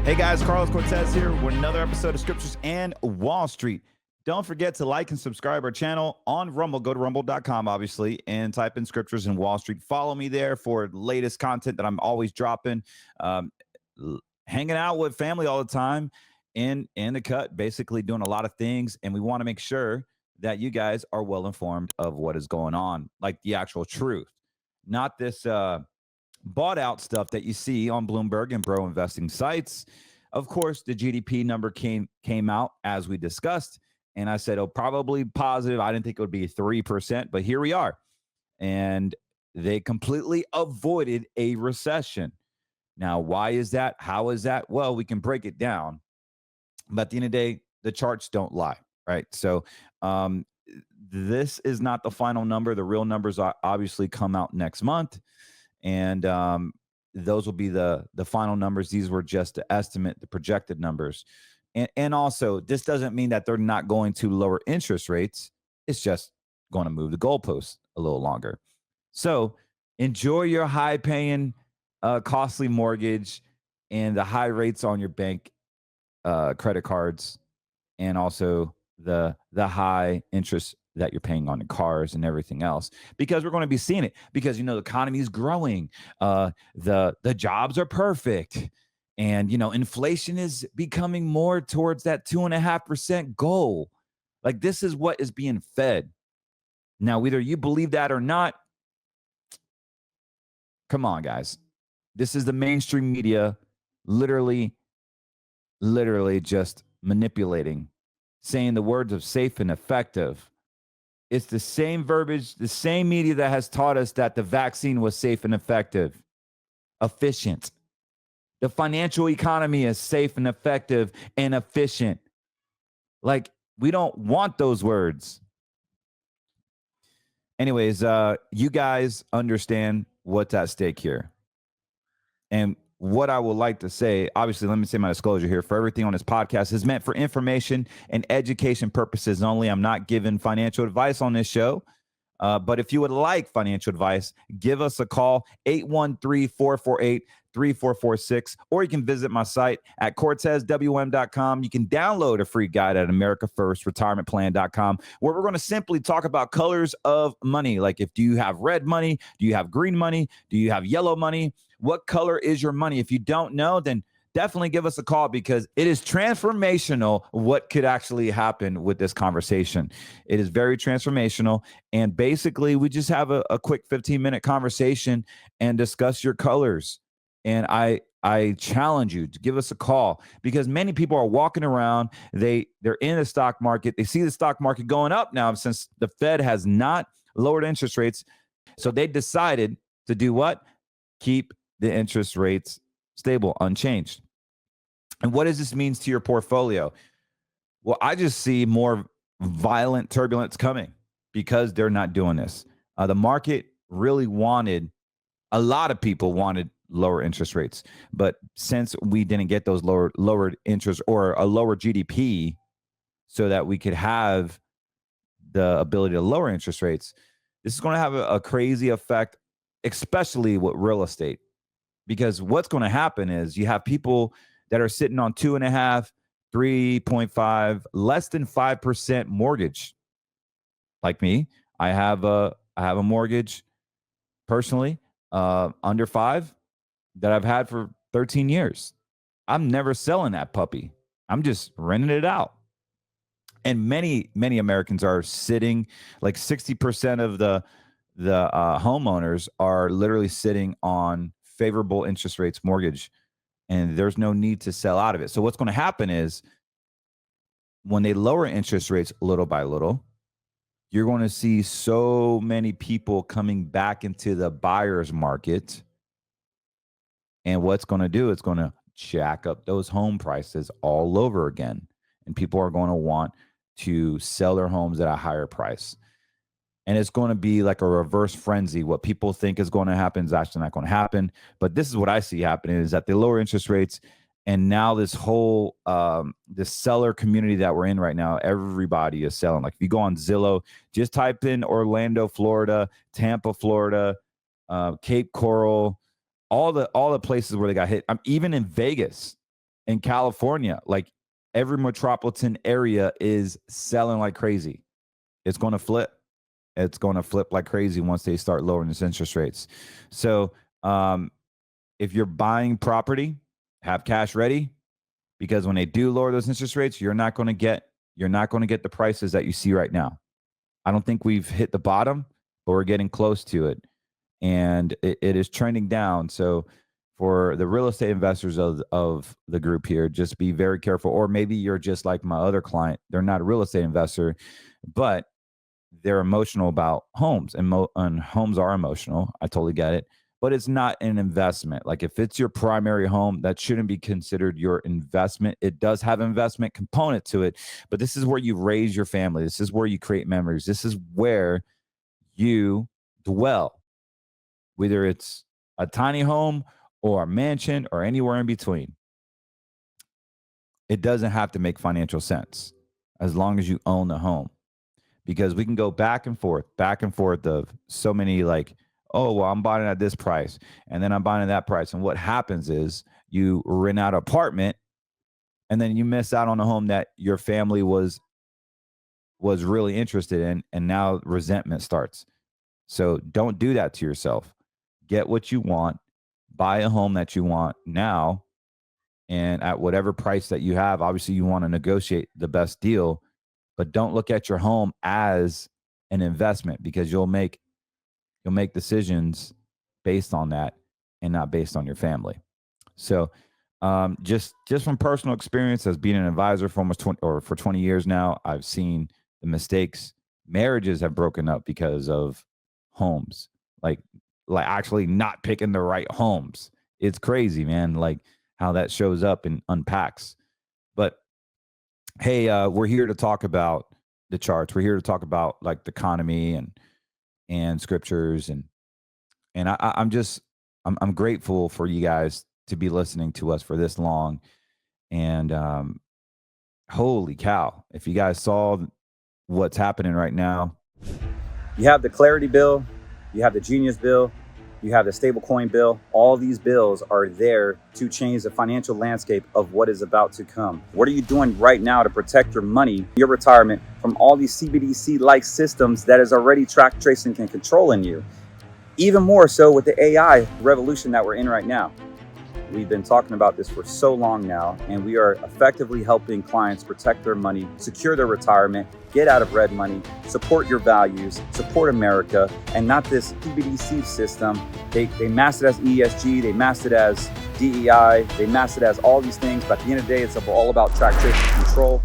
Hey guys, Carlos Cortez here with another episode of Scriptures and Wall Street. Don't forget to like and subscribe our channel on Rumble. Go to rumble.com, obviously, and type in Scriptures and Wall Street. Follow me there for latest content that I'm always dropping. Hanging out with family all the time in the cut, basically doing a lot of things. And we want to make sure that you guys are well informed of what is going on, like the actual truth, not this bought out stuff that you see on Bloomberg and bro investing sites. Of course, the GDP number came out as we discussed, and I said, oh, probably positive. I didn't think it would be 3%, but here we are. And they completely avoided a recession. Now, why is that? How is that? Well, we can break it down. But at the end of the day, the charts don't lie, right? So this is not the final number. The real numbers obviously come out next month. And those will be the final numbers. These were just the estimate, the projected numbers. And also, this doesn't mean that they're not going to lower interest rates. It's just going to move the goalposts a little longer. So enjoy your high-paying, costly mortgage and the high rates on your bank credit cards, and also the high interest that you're paying on the cars and everything else, because we're going to be seeing it, because, the economy is growing. The jobs are perfect. And, inflation is becoming more towards that 2.5% goal. Like, this is what is being fed. Now, whether you believe that or not, come on, guys. This is the mainstream media literally just manipulating, saying the words of safe and effective. It's the same verbiage, the same media that has taught us that the vaccine was safe and effective, efficient. The financial economy is safe and effective and efficient. Like, we don't want those words. Anyways, you guys understand what's at stake here. And what I would like to say, obviously, let me say my disclosure here. For everything on this podcast is meant for information and education purposes only. I'm not giving financial advice on this show. But if you would like financial advice, give us a call, 813-448-3446, or you can visit my site at cortezwm.com. You can download a free guide at americafirstretirementplan.com, where we're going to simply talk about colors of money. Like, do you have red money? Do you have green money? Do you have yellow money? What color is your money? If you don't know, then definitely give us a call, because it is transformational what could actually happen with this conversation. It is very transformational. And basically, we just have a quick 15-minute conversation and discuss your colors. And I challenge you to give us a call, because many people are walking around. They're in the stock market. They see the stock market going up now since the Fed has not lowered interest rates. So they decided to do what? Keep the interest rates stable, unchanged. And what does this mean to your portfolio? Well, I just see more violent turbulence coming because they're not doing this. The market really wanted, a lot of people wanted lower interest rates. But since we didn't get those lowered interest or a lower GDP so that we could have the ability to lower interest rates, this is going to have a crazy effect, especially with real estate. Because what's going to happen is you have people that are sitting on 2.5, 3.5, less than 5% mortgage. Like me, I have a mortgage personally under 5 that I've had for 13 years. I'm never selling that puppy. I'm just renting it out. And many Americans are sitting, like 60% of the homeowners are literally sitting on favorable interest rates mortgage, and there's no need to sell out of it. So what's going to happen is when they lower interest rates little by little, you're going to see so many people coming back into the buyer's market. And what's going to do, it's going to jack up those home prices all over again. And people are going to want to sell their homes at a higher price. And it's going to be like a reverse frenzy. What people think is going to happen is actually not going to happen. But this is what I see happening, is that they lower interest rates. And now this whole this seller community that we're in right now, everybody is selling. Like if you go on Zillow, just type in Orlando, Florida, Tampa, Florida, Cape Coral, all the places where they got hit. I'm even in Vegas. in California, like every metropolitan area is selling like crazy. It's going to flip. It's going to flip like crazy once they start lowering these interest rates. So, um, if you're buying property, have cash ready, because when they do lower those interest rates, you're not going to get the prices that you see right now. I don't think we've hit the bottom, but we're getting close to it, and it is trending down. So for the real estate investors of the group here, just be very careful. Or maybe you're just like my other client; they're not a real estate investor, but they're emotional about homes, and, and homes are emotional. I totally get it, but it's not an investment. Like if it's your primary home, that shouldn't be considered your investment. It does have an investment component to it, but this is where you raise your family. This is where you create memories. This is where you dwell, whether it's a tiny home or a mansion or anywhere in between. It doesn't have to make financial sense as long as you own the home, because we can go back and forth of so many like, oh, well, I'm buying it at this price and then I'm buying it at that price. And what happens is you rent out an apartment and then you miss out on a home that your family was really interested in, and now resentment starts. So don't do that to yourself. Get what you want, buy a home that you want now, and at whatever price that you have. Obviously, you want to negotiate the best deal, but don't look at your home as an investment, because you'll make decisions based on that and not based on your family. So, just from personal experience as being an advisor for almost 20 or for 20 years now, I've seen the mistakes. Marriages have broken up because of homes, like like actually not picking the right homes. It's crazy, man. Like how that shows up and unpacks. But hey, we're here to talk about the charts. We're here to talk about like the economy and scriptures, and I'm grateful for you guys to be listening to us for this long. And holy cow, if you guys saw what's happening right now. You have the Clarity bill, you have the Genius bill, you have the stablecoin bill. All these bills are there to change the financial landscape of what is about to come. What are you doing right now to protect your money, your retirement, from all these CBDC-like systems that is already track tracing and controlling you? Even more so with the AI revolution that we're in right now. We've been talking about this for so long now, and we are effectively helping clients protect their money, secure their retirement, get out of red money, support your values, support America, and not this CBDC system. They masked it as ESG, they masked it as DEI, they masked it as all these things, but at the end of the day, it's all about track, trace, and control.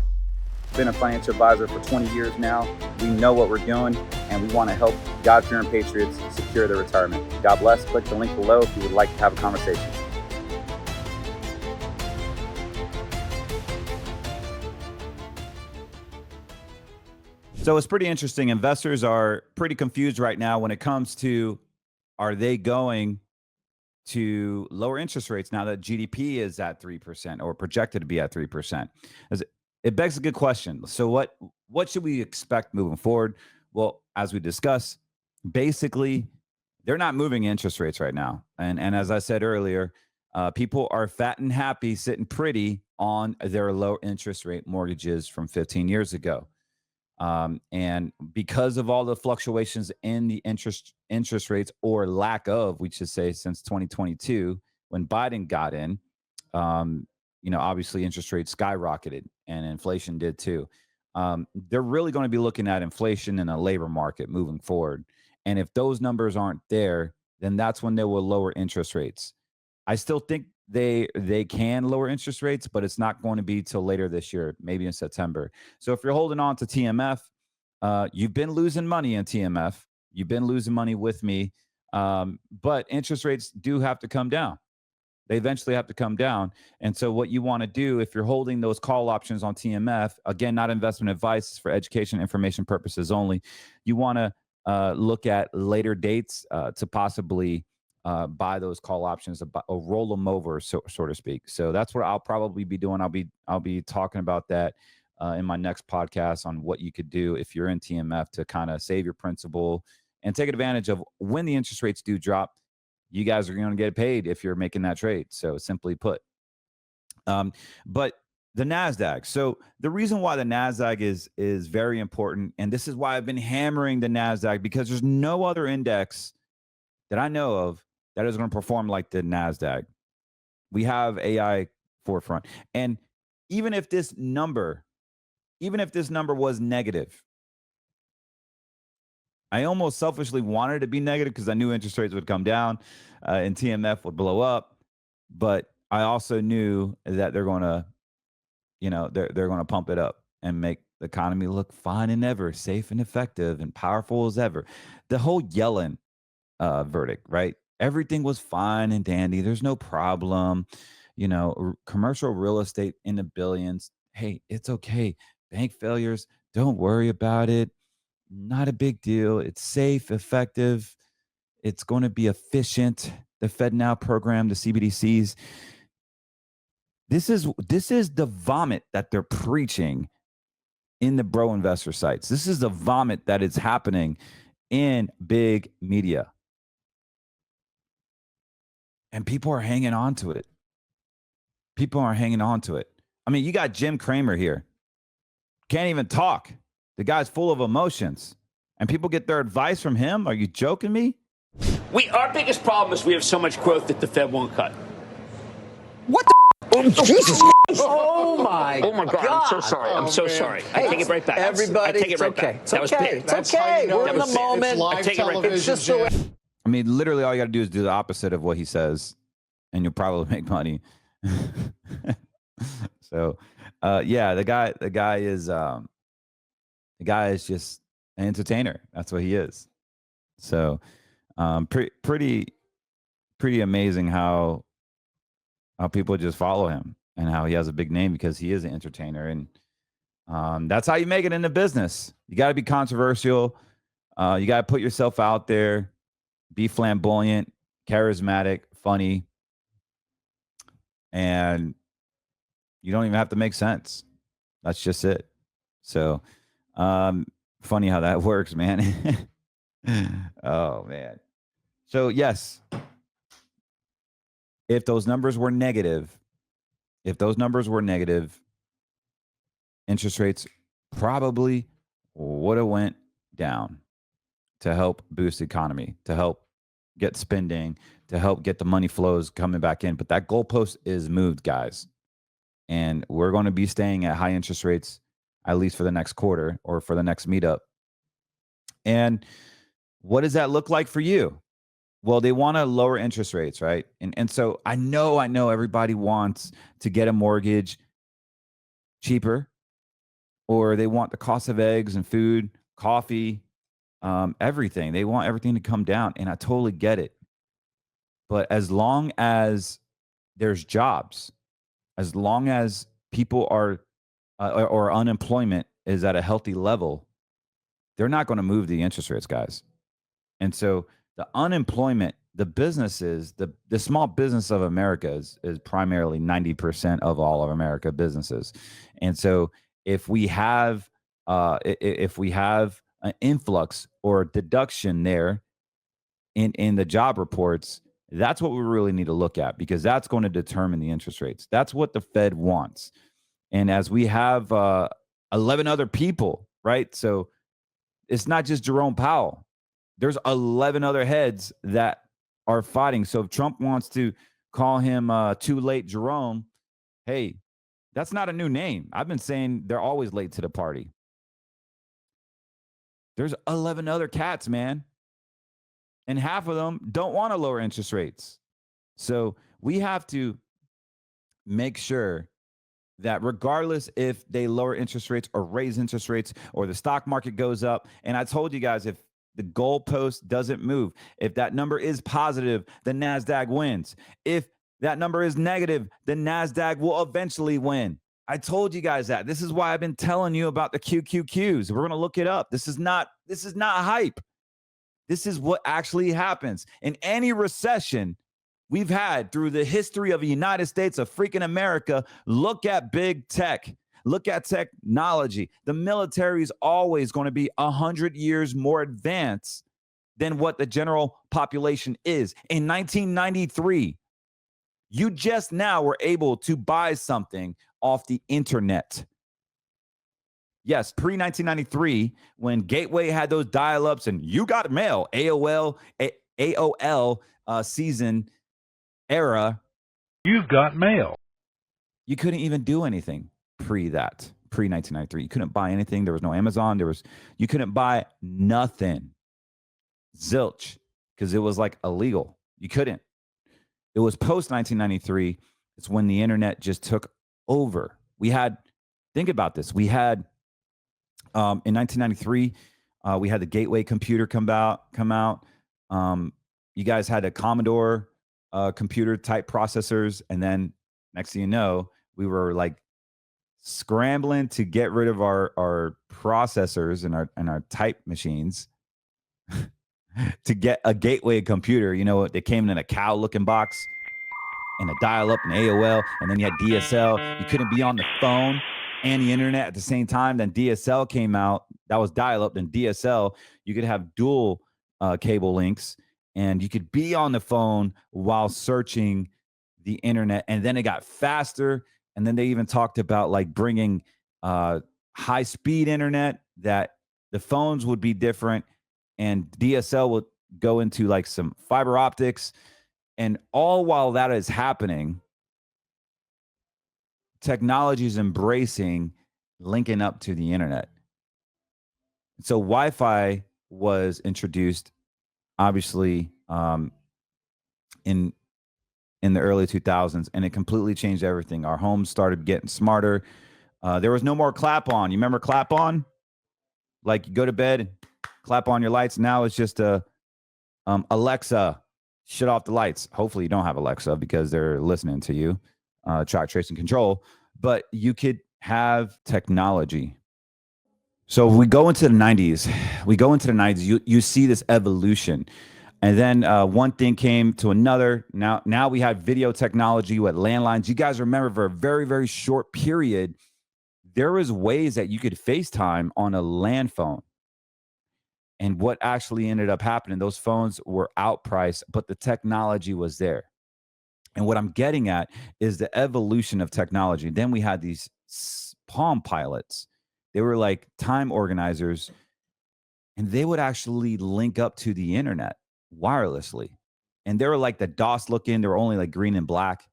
Been a financial advisor for 20 years now. We know what we're doing, and we want to help God-fearing patriots secure their retirement. God bless. Click the link below if you would like to have a conversation. So it's pretty interesting. Investors are pretty confused right now when it comes to, are they going to lower interest rates now that GDP is at 3% or projected to be at 3%? It begs a good question. So what should we expect moving forward? Well, as we discussed, basically they're not moving interest rates right now. And as I said earlier, people are fat and happy sitting pretty on their low interest rate mortgages from 15 years ago. And because of all the fluctuations in the interest rates, or lack of, we should say, since 2022, when Biden got in, um, obviously interest rates skyrocketed and inflation did too. They're really going to be looking at inflation in a labor market moving forward. And if those numbers aren't there, then that's when they will lower interest rates. I still think they can lower interest rates, but it's not going to be till later this year, maybe in September. So if you're holding on to TMF, you've been losing money in TMF. You've been losing money with me, but interest rates do have to come down. They eventually have to come down. And so what you want to do, if you're holding those call options on TMF, again, not investment advice, it's for education information purposes only. You want to look at later dates to possibly buy those call options, or roll them over, so to speak. So that's what I'll probably be doing. I'll be talking about that in my next podcast on what you could do if you're in TMF to kind of save your principal and take advantage of when the interest rates do drop. You guys are going to get paid if you're making that trade. So simply put. But the NASDAQ. So the reason why the NASDAQ is very important, and this is why I've been hammering the NASDAQ, because there's no other index that I know of that is going to perform like the NASDAQ. We have AI forefront. And even if this number was negative, I almost selfishly wanted it to be negative because I knew interest rates would come down and TMF would blow up. But I also knew that they're going to, they're going to pump it up and make the economy look fine and ever, safe and effective and powerful as ever. The whole Yellen verdict, right? Everything was fine and dandy. There's no problem. Commercial real estate in the billions. Hey, it's okay. Bank failures, don't worry about it. Not a big deal. It's safe, effective. It's going to be efficient. The Fed Now program, the CBDCs. This is the vomit that they're preaching in the bro investor sites. This is the vomit that is happening in big media. And people are hanging on to it. I mean, you got Jim Cramer here. Can't even talk. The guy's full of emotions. And people get their advice from him? Are you joking me? Our biggest problem is we have so much growth that the Fed won't cut. What the? Oh, Jesus. Oh my God. I'm so sorry. I'm so sorry. I take it right back. Everybody, I take it right back. It's okay. It's okay. We're in the moment. I take it right back. It's just the way. I mean, literally all you got to do is do the opposite of what he says, and you'll probably make money. So, yeah, the guy is just an entertainer. That's what he is. So, pretty amazing how people just follow him and how he has a big name because he is an entertainer. And that's how you make it in the business. You got to be controversial. You got to put yourself out there, be flamboyant, charismatic, funny, and you don't even have to make sense. That's just it. So, funny how that works, man. Oh, man. So, yes, if those numbers were negative, interest rates probably would have went down to help boost the economy, to help get spending, to help get the money flows coming back in. But that goalpost is moved, guys. And we're going to be staying at high interest rates, at least for the next quarter or for the next meetup. And what does that look like for you? Well, they want to lower interest rates, right? And so I know everybody wants to get a mortgage cheaper, or they want the cost of eggs and food, coffee, everything. They want everything to come down, and I totally get it. But as long as there's jobs, as long as people are or unemployment is at a healthy level, they're not going to move the interest rates, guys. And so the unemployment, the businesses, the small business of America is primarily 90% of all of America businesses. And so if we have an influx or deduction there in the job reports, that's what we really need to look at, because that's going to determine the interest rates. That's what the Fed wants. And as we have 11 other people, right? So it's not just Jerome Powell. There's 11 other heads that are fighting. So if Trump wants to call him too late Jerome, hey, that's not a new name. I've been saying they're always late to the party. There's 11 other cats, man. And half of them don't want to lower interest rates. So we have to make sure that regardless if they lower interest rates or raise interest rates or the stock market goes up, and I told you guys, if the goalpost doesn't move, if that number is positive, the NASDAQ wins. If that number is negative, the NASDAQ will eventually win. I told you guys that. This is why I've been telling you about the QQQs. We're going to look it up. This is not hype. This is what actually happens. In any recession we've had through the history of the United States of freaking America, look at big tech. Look at technology. The military is always going to be 100 years more advanced than what the general population is. In 1993, You just now were able to buy something off the internet. Yes, pre-1993, when Gateway had those dial-ups and you got mail, AOL season era. You've got mail. You couldn't even do anything pre-1993. You couldn't buy anything. There was no Amazon. You couldn't buy nothing. Zilch, because it was like illegal. You couldn't. It was post-1993. It's when the internet just took over. Think about this. We had, in 1993, we had the Gateway computer come out. You guys had a Commodore computer type processors. And then next thing you know, we were like scrambling to get rid of our processors and our type machines to get a Gateway computer. You know, they came in a cow looking box and a dial-up and AOL, and then you had DSL. You couldn't be on the phone and the internet at the same time. Then DSL came out. That was dial-up. Then DSL, you could have dual cable links, and you could be on the phone while searching the internet. And then it got faster. And then they even talked about like bringing high-speed internet, that the phones would be different, and DSL would go into like some fiber optics. And all while that is happening, technology is embracing linking up to the internet. So Wi-Fi was introduced, obviously, in the early 2000s, and it completely changed everything. Our homes started getting smarter. There was no more clap on. You remember clap on? Like you go to bed and clap on your lights. Now it's just Alexa, shut off the lights. Hopefully you don't have Alexa because they're listening to you. Track, trace, and control. But you could have technology. So we go into the 90s. You see this evolution. And then one thing came to another. Now we had video technology with landlines. You guys remember for a very, very short period, there was ways that you could FaceTime on a land phone. And what actually ended up happening, those phones were outpriced, but the technology was there. And what I'm getting at is the evolution of technology. Then we had these Palm Pilots. They were like time organizers, and they would actually link up to the internet wirelessly. And they were like the DOS looking. They were only like green and black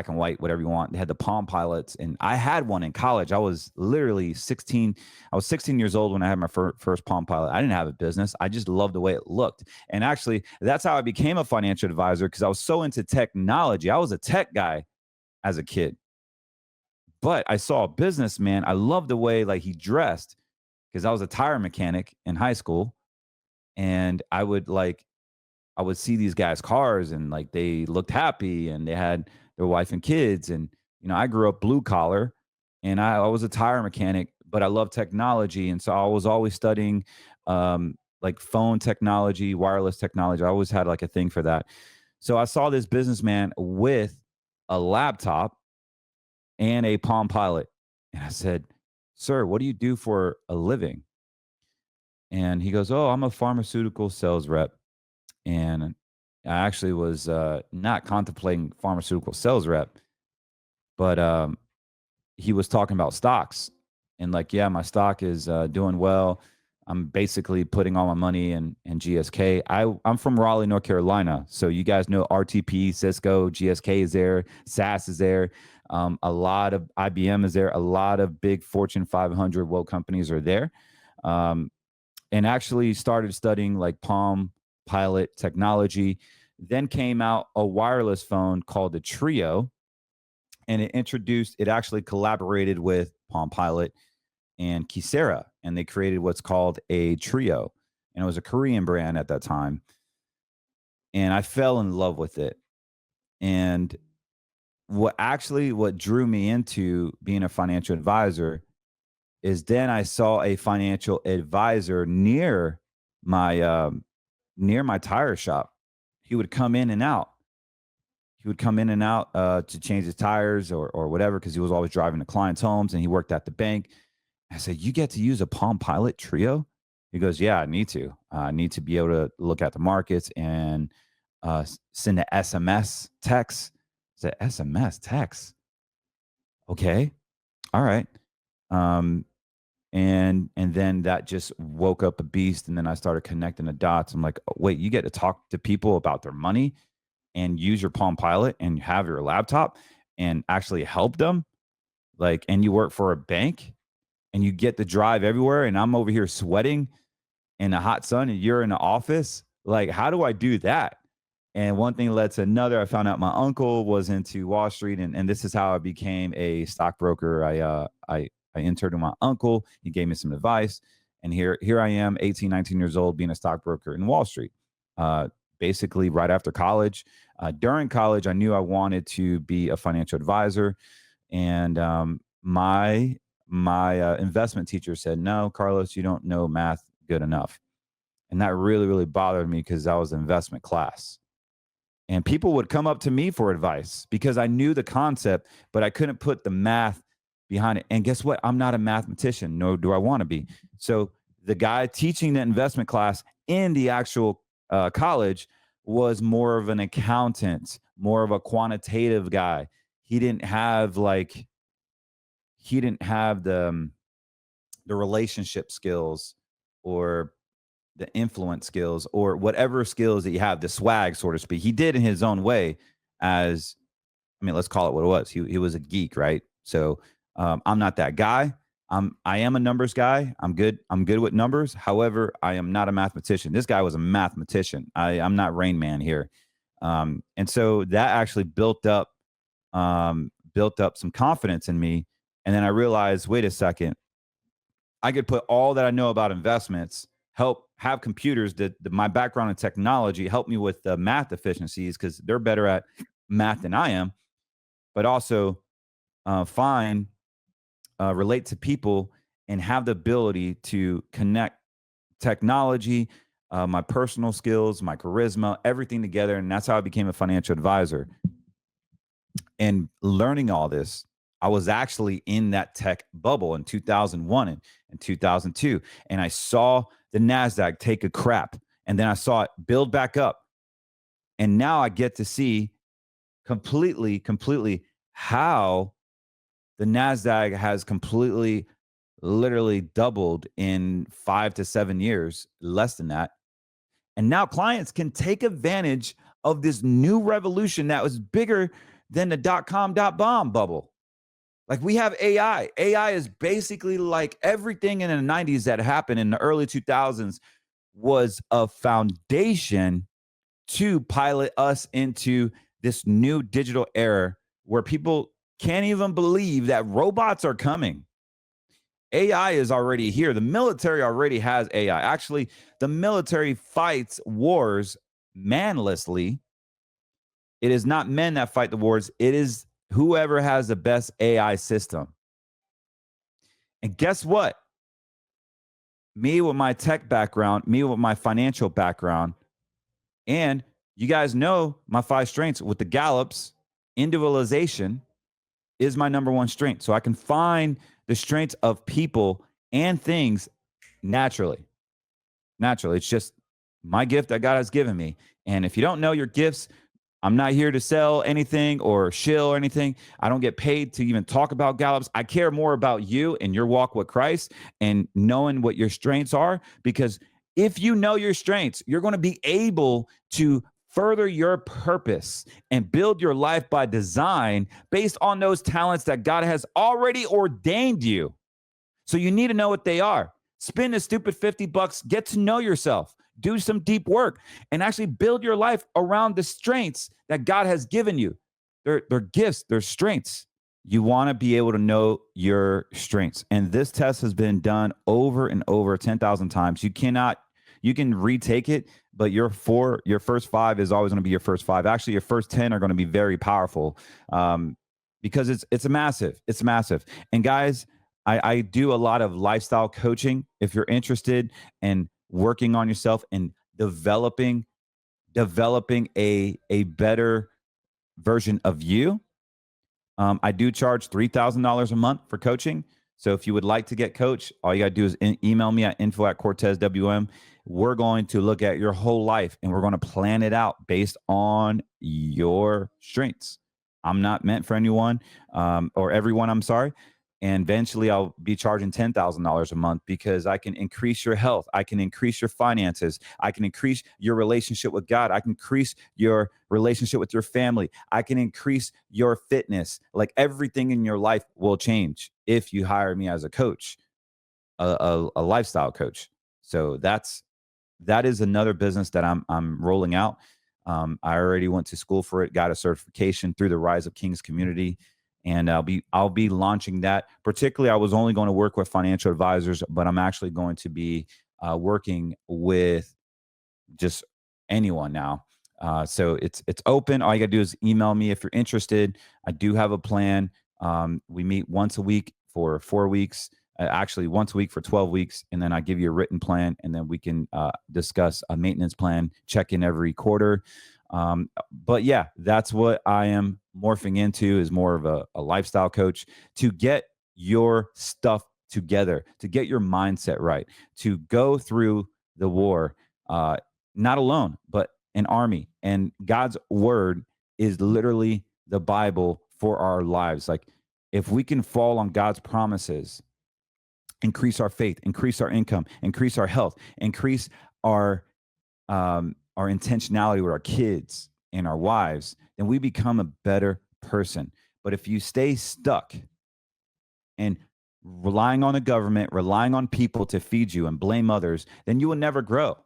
and white, whatever you want. They had the Palm Pilots. And I had one in college. I was literally 16. I was 16 years old when I had my first Palm Pilot. I didn't have a business. I just loved the way it looked. And actually, that's how I became a financial advisor, because I was so into technology. I was a tech guy as a kid. But I saw a businessman. I loved the way like he dressed, because I was a tire mechanic in high school. And I would see these guys' cars, and like they looked happy, and they had their wife and kids. And, you know, I grew up blue collar, and I was a tire mechanic, but I love technology. And so I was always studying like phone technology, wireless technology. I always had like a thing for that. So I saw this businessman with a laptop and a Palm Pilot. And I said, "Sir, what do you do for a living?" And he goes, "Oh, I'm a pharmaceutical sales rep." And I actually was not contemplating pharmaceutical sales rep, but he was talking about stocks, and like, yeah, my stock is doing well. I'm basically putting all my money in GSK. I'm from Raleigh, North Carolina. So you guys know RTP, Cisco, GSK is there, SAS is there. A lot of IBM is there. A lot of big Fortune 500 world companies are there. And actually started studying like Palm Pilot technology. Then came out a wireless phone called the Trio, and it actually collaborated with Palm Pilot and Kyocera, and they created what's called a Trio, and it was a Korean brand at that time. And I fell in love with it. And what drew me into being a financial advisor is then I saw a financial advisor near my tire shop. He would come in and out. To change his tires or whatever, because he was always driving to clients' homes, and he worked at the bank. I said, "You get to use a Palm Pilot Trio?" He goes, "Yeah, I need to. I need to be able to look at the markets and send an SMS text said, SMS text. Okay. All right. Um, and then that just woke up a beast. And then I started connecting the dots. I'm like, oh, wait, you get to talk to people about their money and use your Palm Pilot and have your laptop and actually help them. Like, and you work for a bank and you get to drive everywhere. And I'm over here sweating in the hot sun and you're in the office. Like, how do I do that? And one thing led to another. I found out my uncle was into Wall Street, and this is how I became a stockbroker. I interned with my uncle. He gave me some advice, and here I am, 18, 19 years old, being a stockbroker in Wall Street. Basically, right after college. During college, I knew I wanted to be a financial advisor, and my investment teacher said, "No, Carlos, you don't know math good enough," and that really, really bothered me because I was an investment class. And people would come up to me for advice because I knew the concept, but I couldn't put the math behind it. And guess what? I'm not a mathematician, nor do I want to be. So the guy teaching the investment class in the actual college was more of an accountant, more of a quantitative guy. He didn't have the relationship skills or the influence skills or whatever skills that you have, the swag, so to speak. He did in his own way as, I mean, let's call it what it was. He was a geek, right? So I'm not that guy. I am a numbers guy. I'm good with numbers. However, I am not a mathematician. This guy was a mathematician. I'm not Rain Man here. And so that actually built up some confidence in me. And then I realized, wait a second, I could put all that I know about investments, help have computers that my background in technology help me with the math efficiencies because they're better at math than I am, but also relate to people and have the ability to connect technology, my personal skills, my charisma, everything together. And that's how I became a financial advisor. And learning all this, I was actually in that tech bubble in 2001 and 2002. And I saw the NASDAQ take a crap. And then I saw it build back up. And now I get to see completely how the NASDAQ has completely, literally doubled in 5 to 7 years, less than that. And now clients can take advantage of this new revolution that was bigger than the .com.bomb bubble. Like we have AI. AI is basically like everything in the 90s that happened in the early 2000s was a foundation to pilot us into this new digital era where people can't even believe that robots are coming. AI is already here. The military already has AI. Actually, the military fights wars manlessly. It is not men that fight the wars. It is whoever has the best AI system. And guess what? Me with my tech background, me with my financial background, and you guys know my 5 strengths with the Gallups, individualization is my number 1 strength. So I can find the strengths of people and things naturally. It's just my gift that God has given me. And if you don't know your gifts, I'm not here to sell anything or shill or anything. I don't get paid to even talk about Gallups. I care more about you and your walk with Christ and knowing what your strengths are, because if you know your strengths, you're going to be able to further your purpose and build your life by design based on those talents that God has already ordained you. So you need to know what they are. Spend a stupid $50, get to know yourself, do some deep work, and actually build your life around the strengths that God has given you. They're gifts, they're strengths. You want to be able to know your strengths. And this test has been done over and over 10,000 times. You can retake it, but your first 5 is always going to be your first 5. Actually, your first 10 are going to be very powerful because it's massive. It's massive. And guys, I do a lot of lifestyle coaching. If you're interested in working on yourself and developing a better version of you, I do charge $3,000 a month for coaching. So if you would like to get coached, all you got to do is email me at info@CortezWM. We're going to look at your whole life and we're going to plan it out based on your strengths. I'm not meant for anyone or everyone, I'm sorry. And eventually I'll be charging $10,000 a month because I can increase your health. I can increase your finances. I can increase your relationship with God. I can increase your relationship with your family. I can increase your fitness. Like everything in your life will change if you hire me as a coach, a lifestyle coach. So that is another business that I'm rolling out. I already went to school for it, got a certification through the Rise of Kings community, and I'll be launching that. Particularly, I was only going to work with financial advisors, but I'm actually going to be working with just anyone now. So it's open. All you got to do is email me if you're interested. I do have a plan. We meet once a week for 4 weeks. Actually, once a week for 12 weeks, and then I give you a written plan, and then we can discuss a maintenance plan. Check in every quarter. But yeah, that's what I am morphing into, is more of a lifestyle coach to get your stuff together, to get your mindset right, to go through the war. Not alone, but an army. And God's word is literally the Bible for our lives. Like if we can fall on God's promises, increase our faith, increase our income, increase our health, increase our intentionality with our kids and our wives, then we become a better person. But if you stay stuck and relying on the government, relying on people to feed you and blame others, then you will never grow.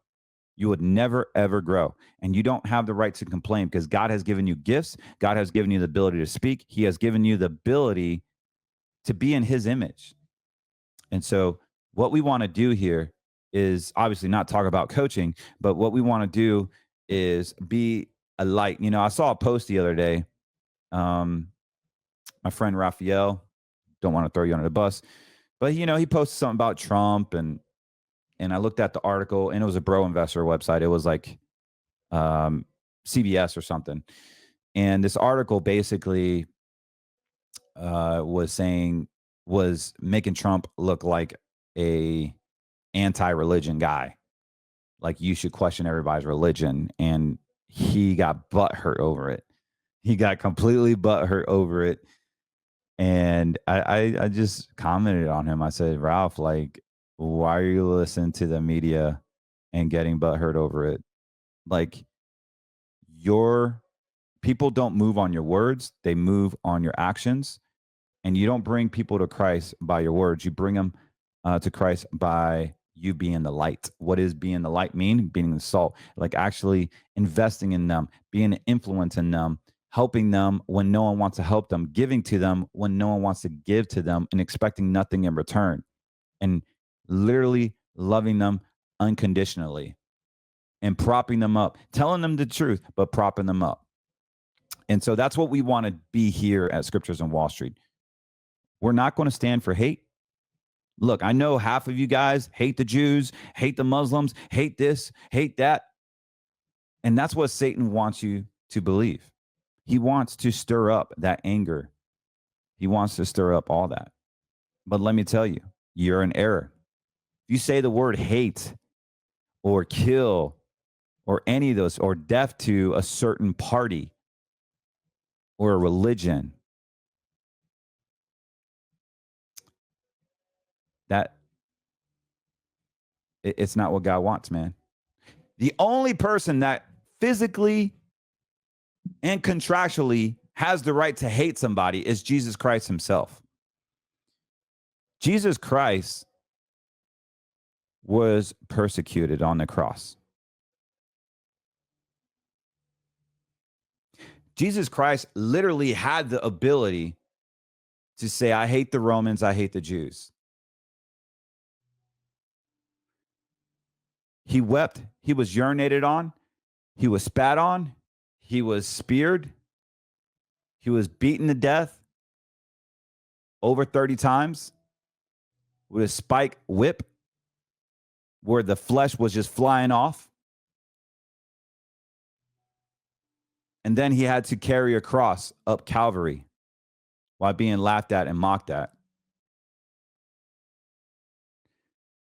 You would never, ever grow. And you don't have the right to complain because God has given you gifts. God has given you the ability to speak. He has given you the ability to be in his image. And so what we want to do here is obviously not talk about coaching, but what we want to do is be a light. You know, I saw a post the other day. My friend Raphael, don't want to throw you under the bus, but you know, he posted something about Trump, and I looked at the article, and it was a bro investor website. It was like CBS or something. And this article basically was making Trump look like a anti-religion guy. Like you should question everybody's religion. And he got butthurt over it. He got completely butthurt over it. And I just commented on him. I said, Ralph, like, why are you listening to the media and getting butthurt over it? Like, your people don't move on your words, they move on your actions. And you don't bring people to Christ by your words. You bring them to Christ by you being the light. What does being the light mean? Being the salt, like actually investing in them, being an influence in them, helping them when no one wants to help them, giving to them when no one wants to give to them, and expecting nothing in return, and literally loving them unconditionally and propping them up, telling them the truth, but propping them up. And so that's what we want to be here at Scriptures on Wall Street. We're not going to stand for hate. Look, I know half of you guys hate the Jews, hate the Muslims, hate this, hate that. And that's what Satan wants you to believe. He wants to stir up that anger. He wants to stir up all that. But let me tell you, you're in error. If you say the word hate or kill or any of those, or death to a certain party or a religion, it's not what God wants, man. The only person that physically and contractually has the right to hate somebody is Jesus Christ himself. Jesus Christ was persecuted on the cross. Jesus Christ literally had the ability to say, I hate the Romans, I hate the Jews. He wept, he was urinated on, he was spat on, he was speared, he was beaten to death over 30 times with a spike whip where the flesh was just flying off. And then he had to carry a cross up Calvary while being laughed at and mocked at.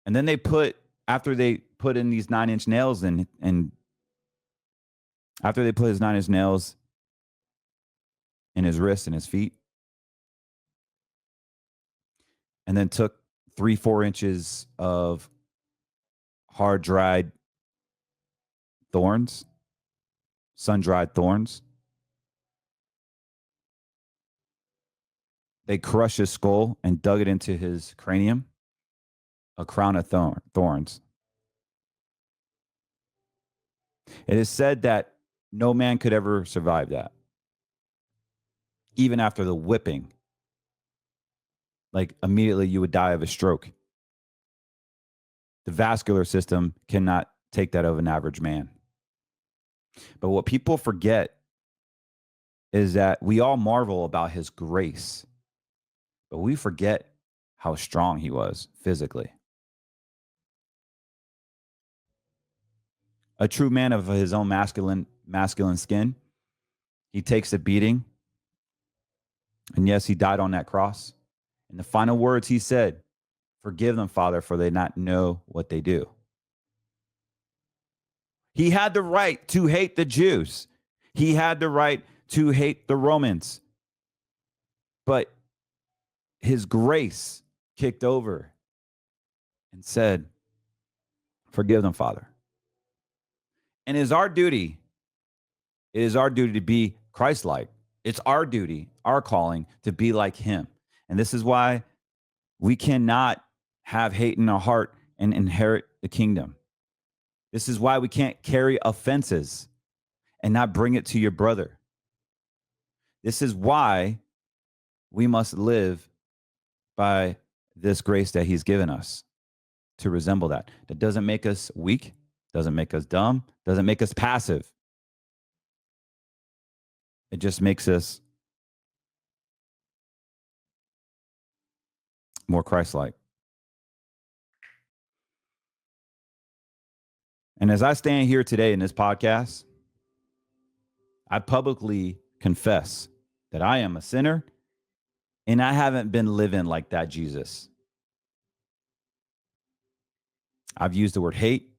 And then after they put in these 9-inch nails and after they put his 9-inch nails in his wrists and his feet, and then took 3-4 inches of hard dried thorns, sun-dried thorns. They crushed his skull and dug it into his cranium, a crown of thorns. It is said that no man could ever survive that, even after the whipping. Like immediately you would die of a stroke. The vascular system cannot take that of an average man. But what people forget is that we all marvel about his grace, but we forget how strong he was physically. A true man of his own masculine skin, he takes a beating. And yes, he died on that cross. And the final words he said, "Forgive them, Father, for they not know what they do." He had the right to hate the Jews. He had the right to hate the Romans. But his grace kicked over and said, "Forgive them, Father." And it is our duty to be Christ-like. It's our duty, our calling to be like him. And this is why we cannot have hate in our heart and inherit the kingdom. This is why we can't carry offenses and not bring it to your brother. This is why we must live by this grace that he's given us to resemble that. That doesn't make us weak, doesn't make us dumb, doesn't make us passive. It just makes us more Christ-like. And as I stand here today in this podcast, I publicly confess that I am a sinner and I haven't been living like that Jesus. I've used the word hate.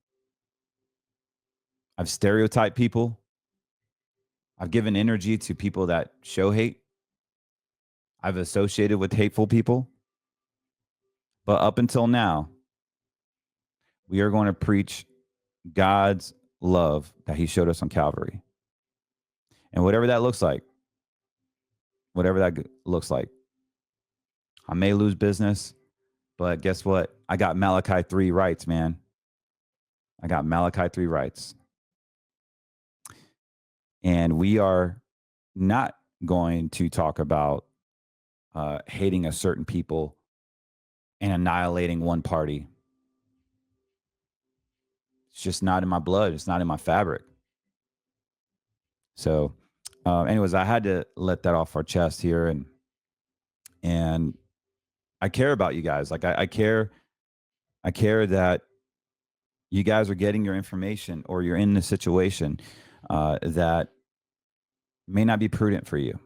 I've stereotyped people. I've given energy to people that show hate. I've associated with hateful people. But up until now, we are going to preach God's love that he showed us on Calvary. And whatever that looks like, I may lose business, but guess what? I got Malachi 3 rights, man. I got Malachi 3 rights. And we are not going to talk about hating a certain people and annihilating one party. It's just not in my blood. It's not in my fabric. So anyways, I had to let that off our chest here. And I care about you guys. Like I care that you guys are getting your information, or you're in a situation that may not be prudent for you.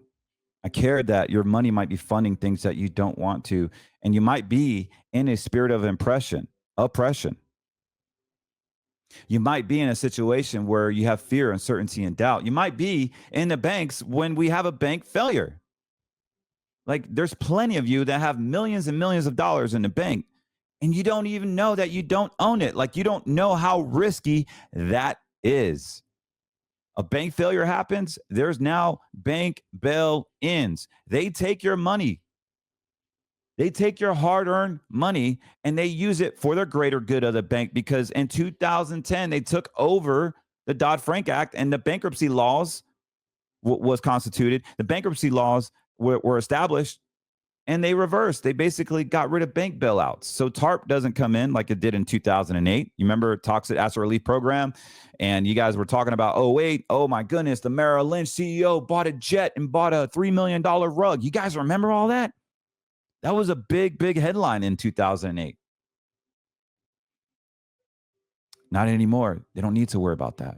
I care that your money might be funding things that you don't want to, and you might be in a spirit of oppression. You might be in a situation where you have fear, uncertainty, and doubt. You might be in the banks when we have a bank failure. Like there's plenty of you that have millions and millions of dollars in the bank, and you don't even know that you don't own it. Like you don't know how risky that is. A bank failure happens, there's now bank bail-ins. They take your money. They take your hard-earned money and they use it for the greater good of the bank, because in 2010, they took over the Dodd-Frank Act and the bankruptcy laws was constituted. The bankruptcy laws were established, and they reversed. They basically got rid of bank bailouts. So TARP doesn't come in like it did in 2008. You remember Toxic Asset Relief Program? And you guys were talking about, oh my goodness, the Merrill Lynch CEO bought a jet and bought a $3 million rug. You guys remember all that? That was a big, big headline in 2008. Not anymore. They don't need to worry about that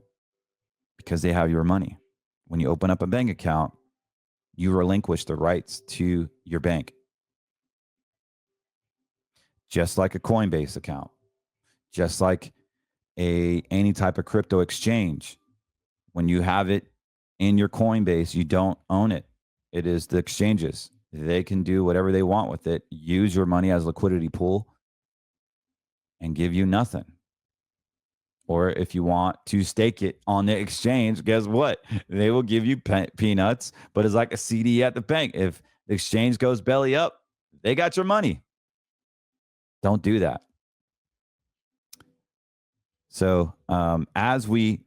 because they have your money. When you open up a bank account, you relinquish the rights to your bank. Just like a Coinbase account, just like any type of crypto exchange. When you have it in your Coinbase, you don't own it. It is the exchanges. They can do whatever they want with it, use your money as liquidity pool, and give you nothing. Or if you want to stake it on the exchange, guess what? They will give you peanuts, but it's like a CD at the bank. If the exchange goes belly up, they got your money. Don't do that. So as we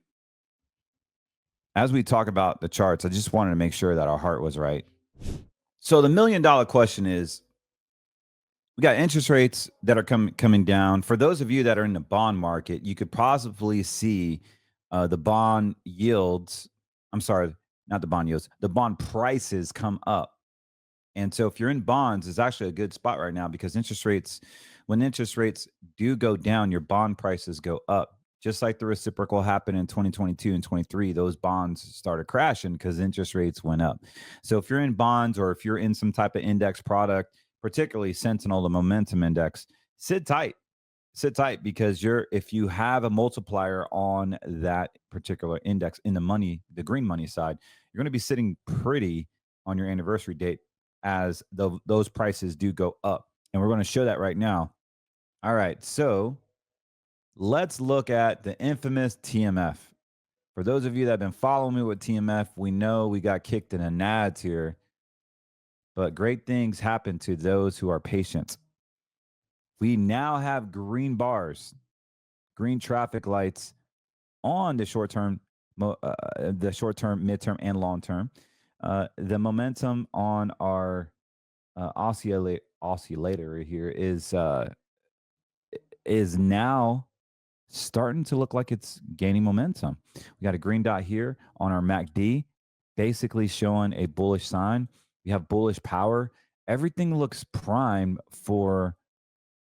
talk about the charts, I just wanted to make sure that our heart was right. So the $1 million question is, we got interest rates that are coming down. For those of you that are in the bond market, you could possibly see the bond yields. I'm sorry, not the bond yields. The bond prices come up. And so if you're in bonds, it's actually a good spot right now because when interest rates do go down, your bond prices go up. Just like the reciprocal happened in 2022 and 23, those bonds started crashing because interest rates went up. So if you're in bonds or if you're in some type of index product, particularly Sentinel, the momentum index, sit tight because if you have a multiplier on that particular index in the green money side, you're going to be sitting pretty on your anniversary date as those prices do go up. And we're going to show that right now. All right. So let's look at the infamous TMF. For those of you that have been following me with TMF, we know we got kicked in the nads here. But great things happen to those who are patient. We now have green bars, green traffic lights on the short term, midterm, and long term. The momentum on our oscillator here is now starting to look like it's gaining momentum. We got a green dot here on our MACD, basically showing a bullish sign. We have bullish power. Everything looks prime for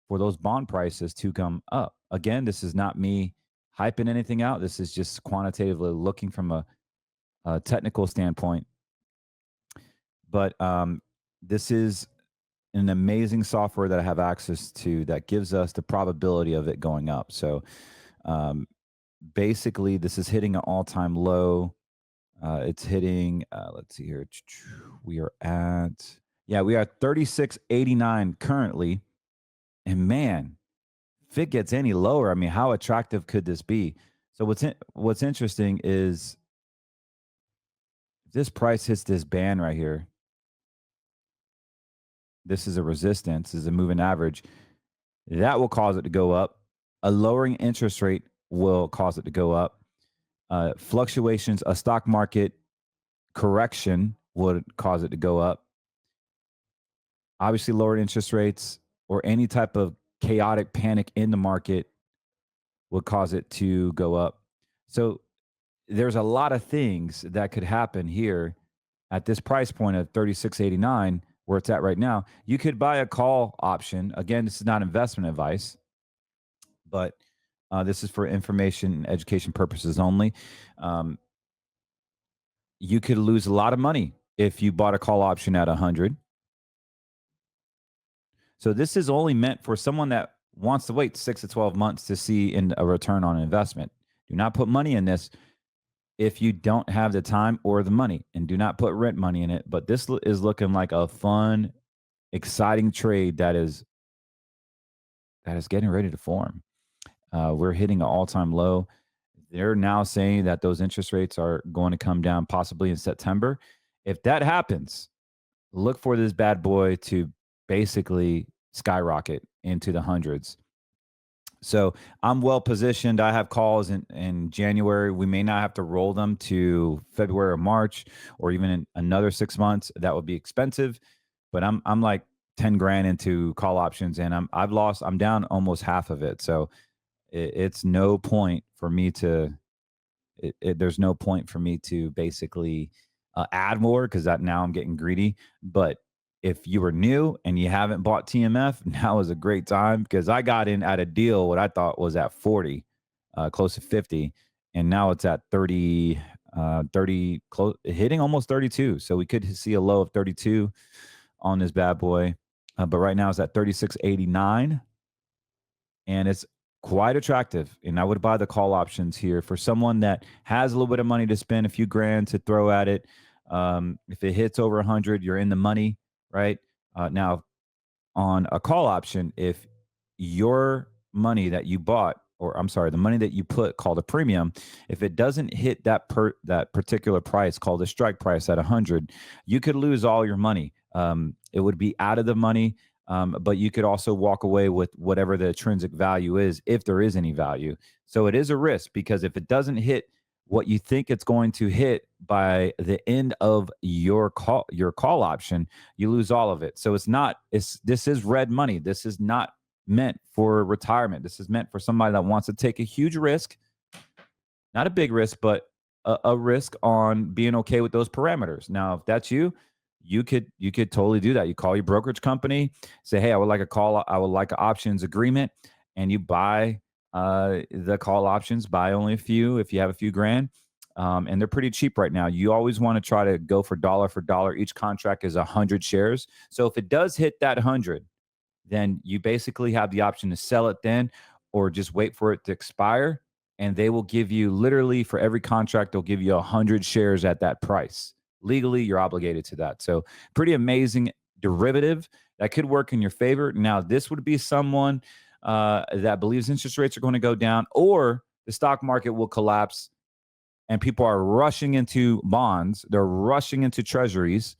those bond prices to come up. Again, this is not me hyping anything out. This is just quantitatively looking from a technical standpoint. But this is an amazing software that I have access to that gives us the probability of it going up. So basically, this is hitting an all-time low. It's hitting, let's see here. We are at 36.89 currently. And man, if it gets any lower, I mean, how attractive could this be? So what's interesting is if this price hits this band right here, this is a resistance, this is a moving average, that will cause it to go up. A lowering interest rate will cause it to go up. Fluctuations, a stock market correction would cause it to go up. Obviously, lowered interest rates or any type of chaotic panic in the market would cause it to go up. So there's a lot of things that could happen here at this price point of 36.89, where it's at right now. You could buy a call option. Again, this is not investment advice, but this is for information and education purposes only. You could lose a lot of money if you bought a call option at 100. So this is only meant for someone that wants to wait 6 to 12 months to see a return on investment. Do not put money in this if you don't have the time or the money, and do not put rent money in it. But this is looking like a fun, exciting trade that is getting ready to form. We're hitting an all-time low. They're now saying that those interest rates are going to come down possibly in September. If that happens, look for this bad boy to basically skyrocket into the hundreds. So I'm well positioned. I have calls in January. We may not have to roll them to February or March, or even in another 6 months. That would be expensive. But I'm like 10 grand into call options, and I'm down almost half of it. So it's no point for me to. There's no point for me to basically add more, because now I'm getting greedy. But if you were new and you haven't bought TMF, now is a great time, because I got in at a deal what I thought was at 40, close to 50, and now it's at 30, hitting almost 32. So we could see a low of 32 on this bad boy, but right now it's at 36.89, and it's quite attractive. And I would buy the call options here for someone that has a little bit of money to spend, a few grand to throw at it. If it hits over 100, you're in the money, right? Now, on a call option, if your money that you bought, or I'm sorry, the money that you put called a premium, if it doesn't hit that particular price called a strike price at 100, you could lose all your money. It would be out of the money, but you could also walk away with whatever the intrinsic value is, if there is any value. So it is a risk, because if it doesn't hit what you think it's going to hit by the end of your call option, you lose all of it. So this is red money. This is not meant for retirement. This is meant for somebody that wants to take a huge risk, not a big risk, but a risk on being okay with those parameters. Now, if that's you could totally do that. You call your brokerage company, say, hey, I would like an options agreement, and you buy the call options, buy only a few if you have a few grand. And they're pretty cheap right now. You always want to try to go for dollar. Each contract is 100 shares. So if it does hit that 100, then you basically have the option to sell it then, or just wait for it to expire. And they will give you, literally for every contract, they'll give you 100 shares at that price. Legally, you're obligated to that. So pretty amazing derivative that could work in your favor. Now, this would be someone that believes interest rates are going to go down, or the stock market will collapse and people are rushing into bonds. They're rushing into treasuries.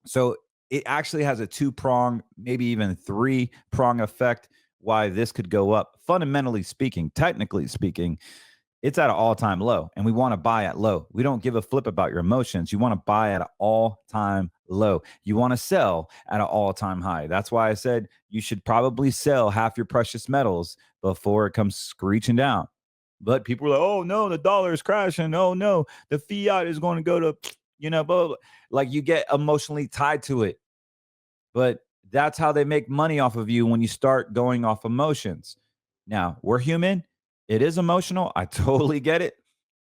So it actually has a 2-prong, maybe even 3-prong effect why this could go up. Fundamentally speaking, technically speaking, it's at an all-time low, and we want to buy at low. We don't give a flip about your emotions. You want to buy at an all-time low. You want to sell at an all-time high. That's why I said you should probably sell half your precious metals before it comes screeching down. But people are like, oh, no, the dollar is crashing. Oh, no, the fiat is going to go to, blah, blah, blah. Like, you get emotionally tied to it. But that's how they make money off of you, when you start going off emotions. Now, we're human. It is emotional. I totally get it.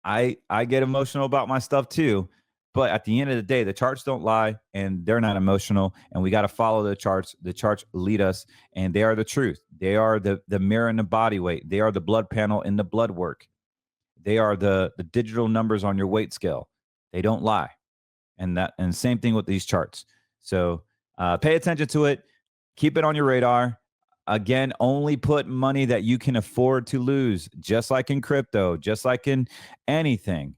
I get emotional about my stuff too. But at the end of the day, the charts don't lie, and they're not emotional. And we got to follow the charts. The charts lead us, and they are the truth. They are the mirror in the body weight. They are the blood panel in the blood work. They are the digital numbers on your weight scale. They don't lie. And same thing with these charts. So pay attention to it. Keep it on your radar. Again, only put money that you can afford to lose, just like in crypto, just like in anything.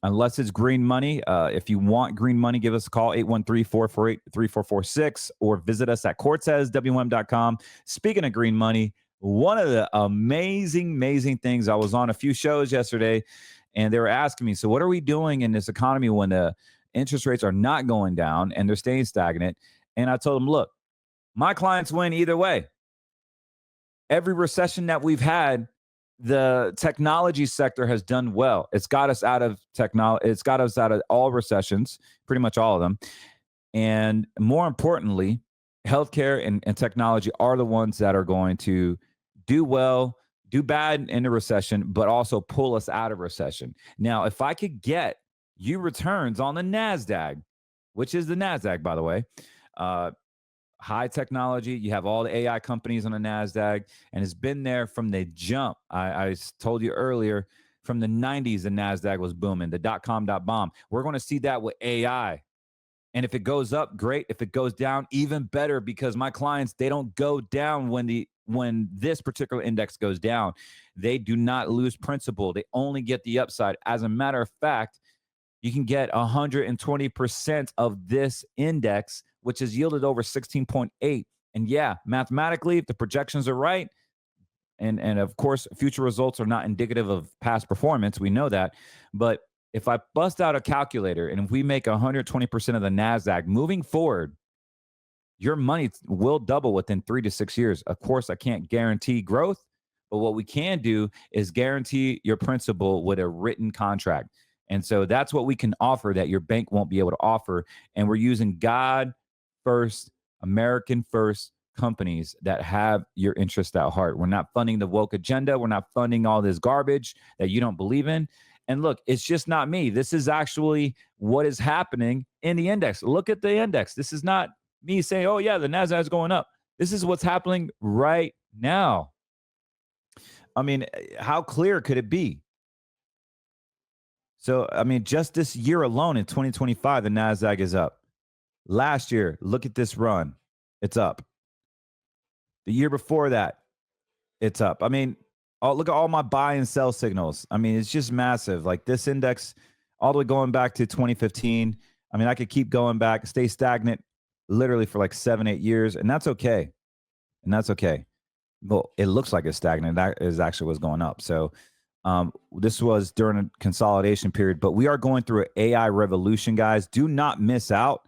Unless it's green money. If you want green money, give us a call, 813-448-3446, or visit us at CortezWM.com. Speaking of green money, one of the amazing things, I was on a few shows yesterday, and they were asking me, so what are we doing in this economy when the interest rates are not going down and they're staying stagnant? And I told them, look, my clients win either way. Every recession that we've had, the technology sector has done well. It's got us out of technology. It's got us out of all recessions, pretty much all of them. And more importantly, healthcare and technology are the ones that are going to do well, do bad in a recession, but also pull us out of recession. Now, if I could get you returns on the NASDAQ, which is the NASDAQ, by the way, high technology. You have all the AI companies on the NASDAQ, and it's been there from the jump. I told you earlier, from the 90s, the NASDAQ was booming, the .com, .bomb. We're going to see that with AI. And if it goes up, great. If it goes down, even better, because my clients, they don't go down when this particular index goes down. They do not lose principal. They only get the upside. As a matter of fact, you can get 120% of this index, which has yielded over 16.8. And yeah, mathematically, if the projections are right, and of course, future results are not indicative of past performance, we know that. But if I bust out a calculator and if we make 120% of the NASDAQ moving forward, your money will double within 3 to 6 years. Of course, I can't guarantee growth, but what we can do is guarantee your principal with a written contract. And so that's what we can offer that your bank won't be able to offer. And we're using God first, American first companies that have your interest at heart. We're not funding the woke agenda. We're not funding all this garbage that you don't believe in. And look, it's just not me. This is actually what is happening in the index. Look at the index. This is not me saying, oh, yeah, the NASDAQ is going up. This is what's happening right now. I mean, how clear could it be? So, I mean, just this year alone in 2025, the NASDAQ is up. Last year, look at this run. It's up. The year before that, it's up. I mean, look at all my buy and sell signals. I mean, it's just massive. Like this index, all the way going back to 2015. I mean, I could keep going back, stay stagnant literally for like 7-8 years, and that's okay. And that's okay. Well, it looks like it's stagnant. That is actually what's going up. So this was during a consolidation period, but we are going through an AI revolution, guys. Do not miss out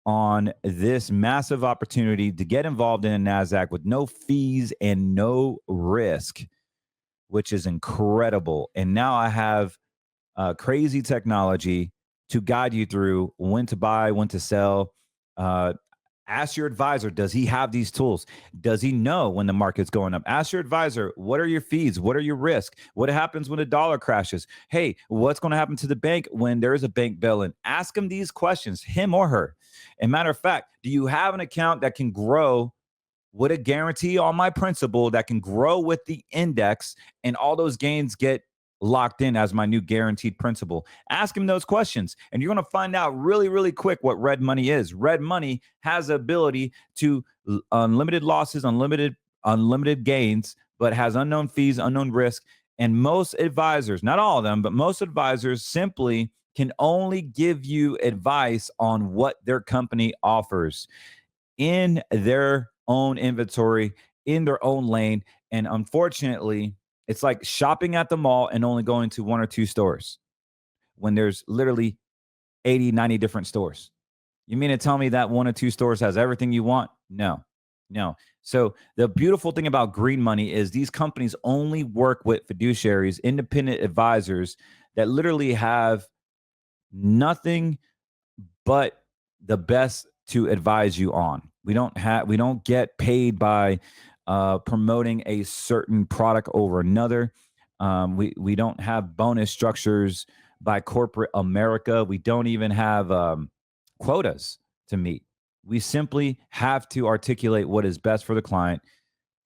on this massive opportunity to get involved in a NASDAQ with no fees and no risk, which is incredible. And now I have crazy technology to guide you through when to buy, when to sell. Ask your advisor, does he have these tools? Does he know when the market's going up? Ask your advisor, what are your fees? What are your risks? What happens when the dollar crashes? Hey, what's going to happen to the bank when there is a bank bailout? Ask him these questions, him or her. And matter of fact, do you have an account that can grow with a guarantee on my principal that can grow with the index and all those gains get locked in as my new guaranteed principal? Ask him those questions, and you're going to find out really, really quick what red money is. Red money has the ability to unlimited losses, unlimited gains, but has unknown fees, unknown risk. And most advisors, not all of them, but most advisors simply can only give you advice on what their company offers in their own inventory, in their own lane. And unfortunately, it's like shopping at the mall and only going to 1 or 2 stores when there's literally 80, 90 different stores. You mean to tell me that 1 or 2 stores has everything you want? No. So the beautiful thing about green money is these companies only work with fiduciaries, independent advisors that literally have nothing but the best to advise you on. We don't get paid by promoting a certain product over another. We don't have bonus structures by corporate America. We don't even have quotas to meet. We simply have to articulate what is best for the client.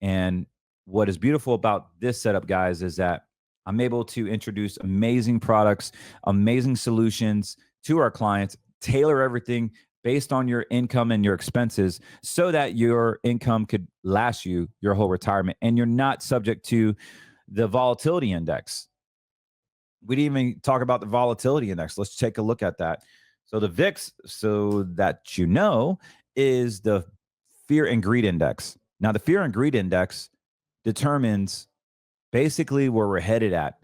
And what is beautiful about this setup, guys, is that I'm able to introduce amazing products, amazing solutions to our clients, tailor everything based on your income and your expenses so that your income could last you your whole retirement and you're not subject to the volatility index. We didn't even talk about the volatility index. Let's take a look at that. So the VIX, so that you know, is the fear and greed index. Now, the fear and greed index determines basically where we're headed at.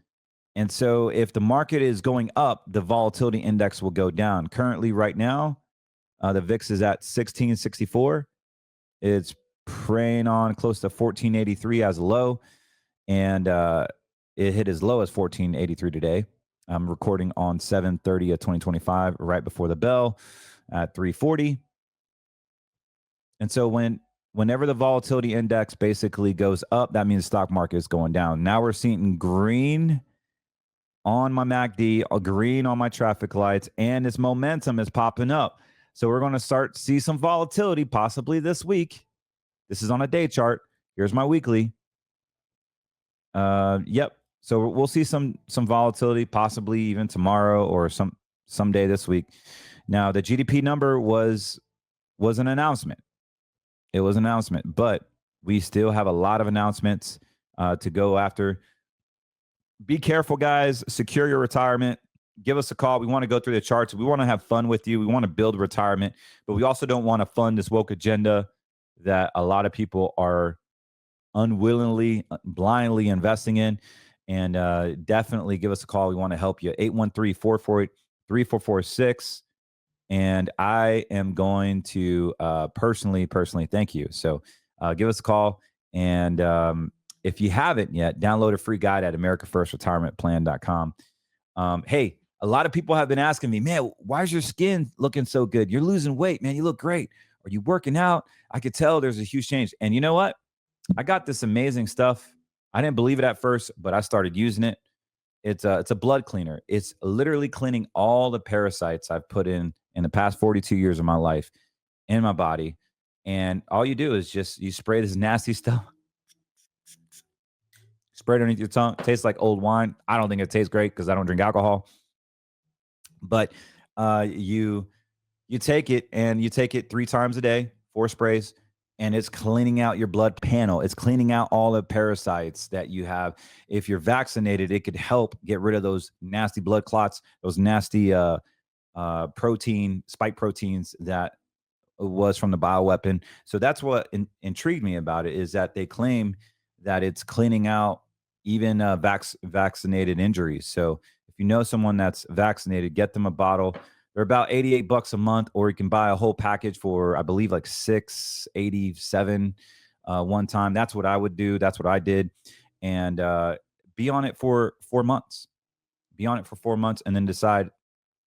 And so if the market is going up, the volatility index will go down. Currently, right now, the VIX is at 1664. It's preying on close to 1483 as a low. And it hit as low as 1483 today. I'm recording on 7/30 of 2025, right before the bell at 340. And so whenever the volatility index basically goes up, that means the stock market is going down. Now we're seeing green on my MACD, green on my traffic lights, and its momentum is popping up. So we're going to start see some volatility possibly this week. This is on a day chart. Here's my weekly. Yep. So we'll see some volatility possibly even tomorrow or someday this week. Now the GDP number was an announcement. It was an announcement, but we still have a lot of announcements to go after. Be careful, guys. Secure your retirement. Give us a call. We want to go through the charts. We want to have fun with you. We want to build retirement, but we also don't want to fund this woke agenda that a lot of people are unwillingly, blindly investing in. And definitely give us a call. We want to help you. 813-448-3446. And I am going to personally thank you. So give us a call. And if you haven't yet, download a free guide at americafirstretirementplan.com. Hey, a lot of people have been asking me, man, why is your skin looking so good? You're losing weight, man. You look great. Are you working out? I could tell there's a huge change. And you know what? I got this amazing stuff. I didn't believe it at first, but I started using it. It's a blood cleaner. It's literally cleaning all the parasites I've put in the past 42 years of my life in my body. And all you do is you spray this nasty stuff. Spray it underneath your tongue. It tastes like old wine. I don't think it tastes great because I don't drink alcohol. But you take it, and you take it 3 times a day, 4 sprays, and it's cleaning out your blood panel. It's cleaning out all the parasites that you have. If you're vaccinated, it could help get rid of those nasty blood clots, those nasty spike proteins that was from the bioweapon. So that's what intrigued me about it, is that they claim that it's cleaning out even vaccinated injuries. So if you know someone that's vaccinated, get them a bottle. They're about $88 a month, or you can buy a whole package for, I believe, like $687 one time. That's what I would do. That's what I did. And be on it for 4 months. Be on it for 4 months, and then decide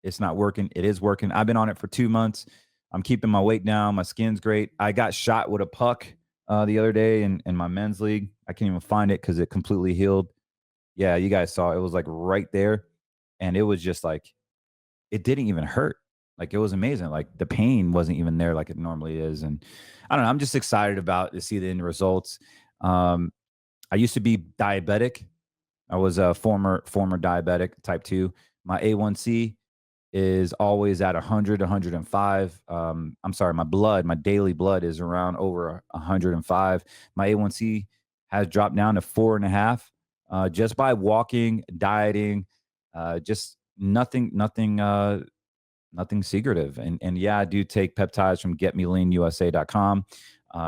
it's not working. It is working. I've been on it for 2 months. I'm keeping my weight down. My skin's great. I got shot with a puck the other day in my men's league. I can't even find it because it completely healed. Yeah, you guys saw it. It was like right there. And it was just like, it didn't even hurt. Like, it was amazing. Like, the pain wasn't even there like it normally is. And I don't know. I'm just excited about to see the end results. I used to be diabetic. I was a former diabetic, type 2. My A1C is always at 100, 105. I'm sorry, my daily blood is around over 105. My A1C has dropped down to 4.5 just by walking, dieting, just nothing secretive. And yeah, I do take peptides from getmeleanusa.com.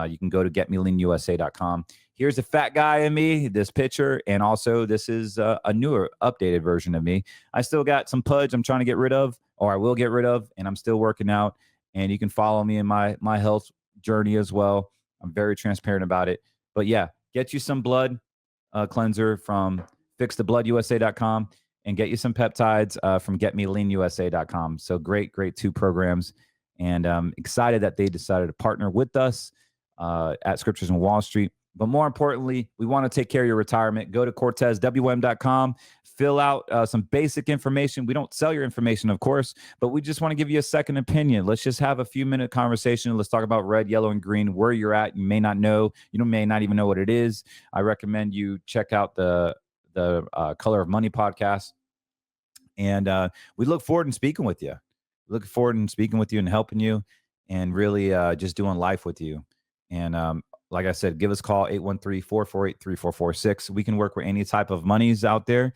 You can go to getmeleanusa.com. Here's a fat guy in me, this picture, and also this is a newer, updated version of me. I still got some pudge I'm trying to get rid of, or I will get rid of, and I'm still working out. And you can follow me in my health journey as well. I'm very transparent about it. But yeah, get you some blood cleanser from fixthebloodUSA.com, and get you some peptides from getmeleanusa.com. So great 2 programs. And I'm excited that they decided to partner with us at Scriptures on Wall Street. But more importantly, we want to take care of your retirement. Go to CortezWM.com, fill out some basic information. We don't sell your information, of course, but we just want to give you a second opinion. Let's just have a few-minute conversation. Let's talk about red, yellow, and green, where you're at. You may not know. You may not even know what it is. I recommend you check out the Color of Money podcast. And we look forward to speaking with you. Looking forward to speaking with you and helping you, and really just doing life with you. And like I said, give us a call, 813-448-3446. We can work with any type of monies out there.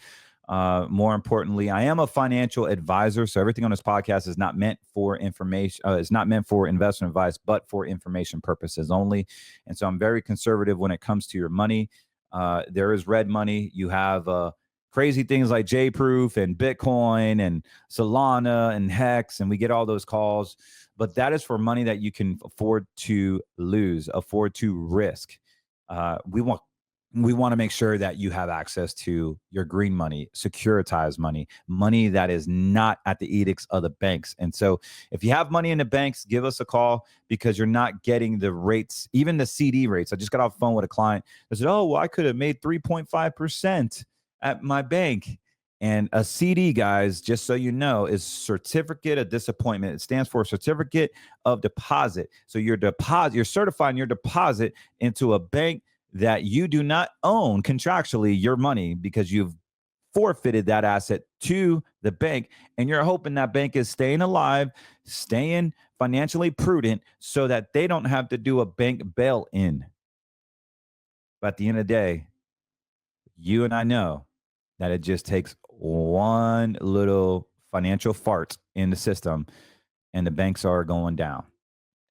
More importantly, I am a financial advisor, so everything on this podcast is not meant for information. It's not meant for investment advice, but for information purposes only. And so I'm very conservative when it comes to your money. There is red money. You have crazy things like J-Proof and Bitcoin and Solana and Hex, and we get all those calls. But that is for money that you can afford to lose, afford to risk. We want to make sure that you have access to your green money, securitized money, money that is not at the edicts of the banks. And so if you have money in the banks, give us a call, because you're not getting the rates, even the CD rates. I just got off the phone with a client that said, oh, well, I could have made 3.5% at my bank. And a CD, guys, just so you know, is certificate of disappointment. It stands for certificate of deposit. So you're certifying your deposit into a bank that you do not own contractually your money, because you've forfeited that asset to the bank, and you're hoping that bank is staying alive, staying financially prudent, so that they don't have to do a bank bail-in. But at the end of the day, you and I know that it just takes one little financial fart in the system, and the banks are going down,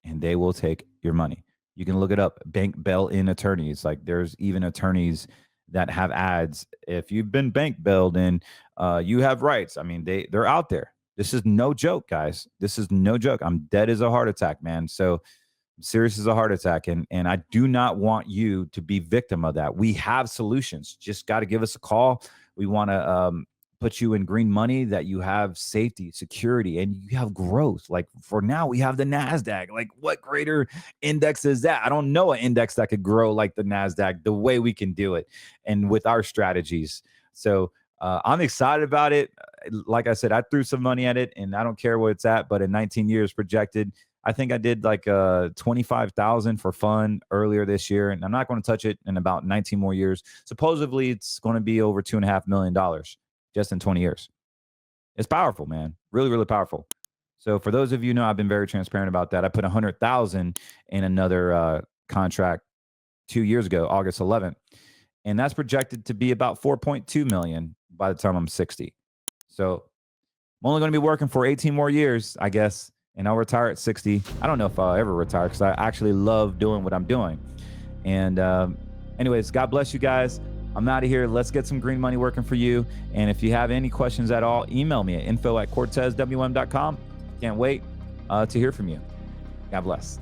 and they will take your money. You can look it up, bank bail-in attorneys. Like, there's even attorneys that have ads. If you've been bank bailed in, you have rights. I mean, they're out there. This is no joke, guys. This is no joke. I'm dead as a heart attack, man. So serious as a heart attack. And I do not want you to be victim of that. We have solutions. Just got to give us a call. We want to put you in green money, that you have safety, security, and you have growth. Like, for now, we have the NASDAQ. Like, what greater index is that? I don't know an index that could grow like the NASDAQ the way we can do it, and with our strategies. So I'm excited about it. Like I said, I threw some money at it, and I don't care what it's at, but in 19 years projected, I think I did like 25,000 for fun earlier this year, and I'm not going to touch it in about 19 more years. Supposedly, it's going to be over $2.5 million just in 20 years. It's powerful, man. Really, really powerful. So for those of you who know, I've been very transparent about that. I put 100,000 in another contract 2 years ago, August 11th, and that's projected to be about 4.2 million by the time I'm 60. So I'm only going to be working for 18 more years, I guess, and I'll retire at 60. I don't know if I'll ever retire because I actually love doing what I'm doing. And anyways, God bless you guys. I'm out of here. Let's get some green money working for you. And if you have any questions at all, email me at info@cortezwm.com. Can't wait to hear from you. God bless.